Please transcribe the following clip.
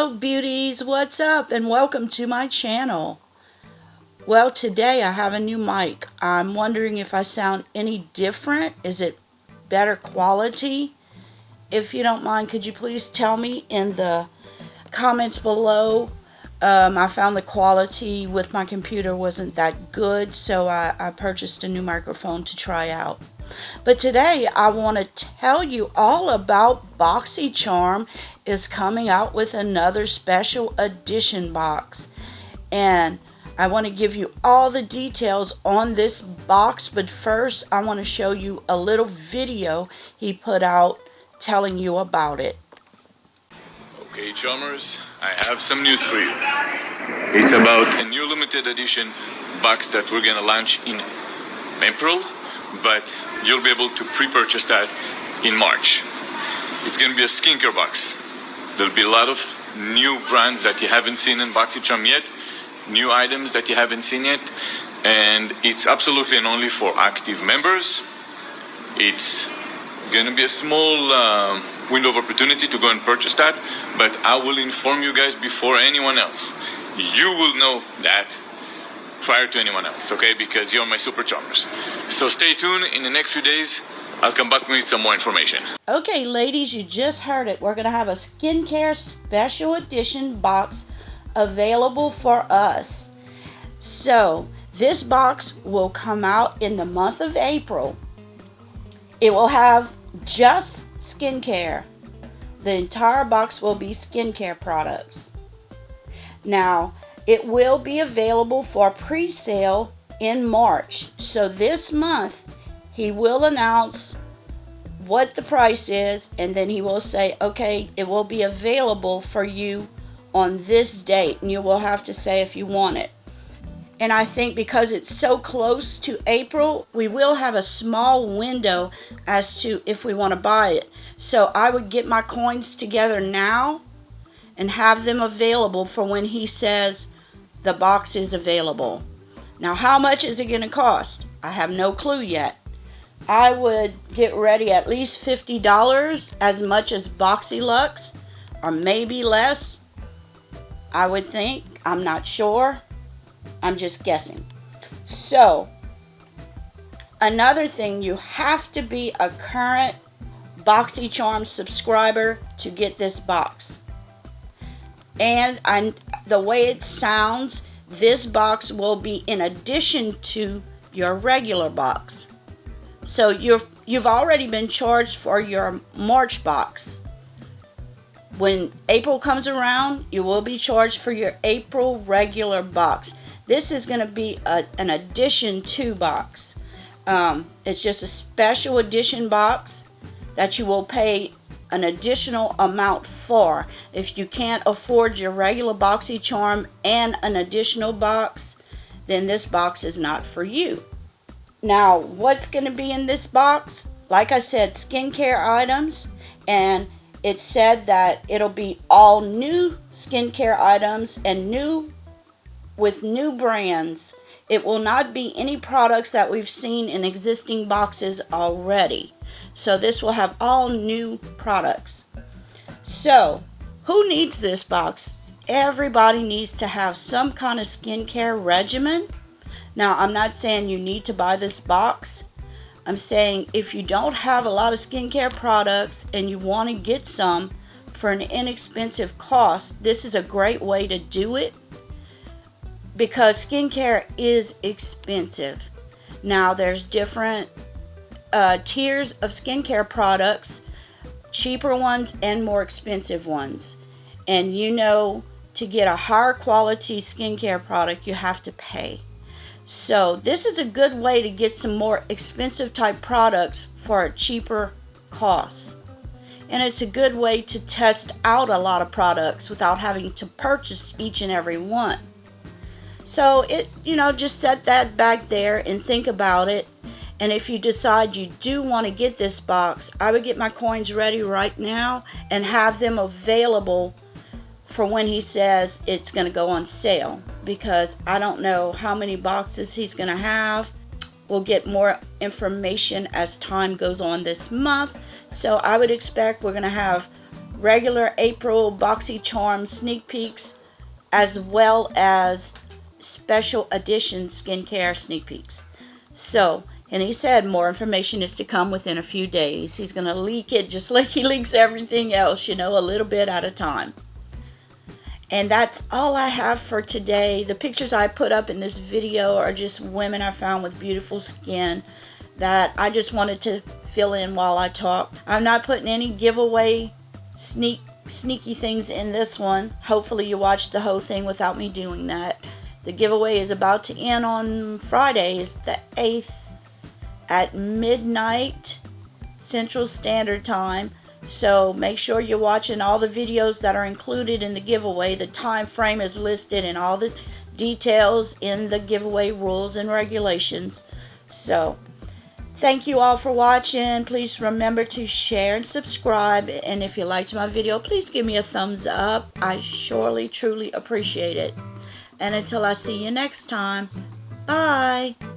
Hello beauties, what's up and welcome to my channel. Well, today I have a new mic. I'm wondering if I sound any different. Is it better quality? If you don't mind, could you please tell me in the comments below? I found the quality with my computer wasn't that good, so I purchased a new microphone to try out. But today I want to tell you all about Boxycharm is coming out with another special edition box. And I want to give you all the details on this box, but first I want to show you a little video he put out telling you about it. Okay, Charmers, I have some news for you. It's about a new limited edition box that we're gonna launch in April, but you'll be able to pre-purchase that in March. It's gonna be a skincare box. There'll be a lot of new brands that you haven't seen in Boxycharm yet, new items that you haven't seen yet, and it's absolutely and only for active members. It's gonna be a small window of opportunity to go and purchase that, but I will inform you guys before anyone else. You will know that prior to anyone else, okay? Because you're my super charmers. So stay tuned. In the next few days, I'll come back with some more information. Okay, ladies, you just heard it. We're going to have a skincare special edition box available for us. So, this box will come out in the month of April. It will have just skincare. The entire box will be skincare products. Now, it will be available for pre-sale in March. So this month, he will announce what the price is, and then he will say, okay, it will be available for you on this date, and you will have to say if you want it. And I think because it's so close to April, we will have a small window as to if we want to buy it. So I would get my coins together now and have them available for when he says the box is available. Now, how much is it going to cost? I have no clue yet. I would get ready at least $50, as much as Boxylux, or maybe less. I would think. I'm not sure. I'm just guessing. So, another thing, you have to be a current Boxycharm subscriber to get this box. And the way it sounds, this box will be in addition to your regular box. So you've already been charged for your March box. When April comes around, you will be charged for your April regular box. This is going to be an addition to box. It's just a special edition box that you will pay an additional amount for. If you can't afford your regular Boxycharm and an additional box, then this box is not for you. Now, what's going to be in this box? Like I said, skincare items, and it said that it'll be all new skincare items and with new brands. It will not be any products that we've seen in existing boxes already. So this will have all new products. So, who needs this box? Everybody needs to have some kind of skincare regimen. Now, I'm not saying you need to buy this box. I'm saying if you don't have a lot of skincare products and you want to get some for an inexpensive cost, this is a great way to do it, because skincare is expensive. Now, there's different tiers of skincare products, cheaper ones and more expensive ones. And you know, to get a higher quality skincare product, you have to pay. So this is a good way to get some more expensive type products for a cheaper cost. And it's a good way to test out a lot of products without having to purchase each and every one. So just set that back there and think about it. And if you decide you do want to get this box, I would get my coins ready right now and have them available for when he says it's going to go on sale. Because I don't know how many boxes he's going to have. We'll get more information as time goes on this month. So I would expect we're going to have regular April Boxycharm sneak peeks, as well as special edition skincare sneak peeks. So, and he said more information is to come within a few days. He's going to leak it just like he leaks everything else, a little bit at a time. And that's all I have for today. The pictures I put up in this video are just women I found with beautiful skin that I just wanted to fill in while I talked. I'm not putting any giveaway sneaky things in this one. Hopefully you watched the whole thing without me doing that. The giveaway is about to end on Friday, is the 8th at midnight Central Standard Time. So make sure you're watching all the videos that are included in the giveaway. The time frame is listed and all the details in the giveaway rules and regulations. So thank you all for watching. Please remember to share and subscribe. And if you liked my video, please give me a thumbs up. I surely, truly appreciate it. And until I see you next time, bye.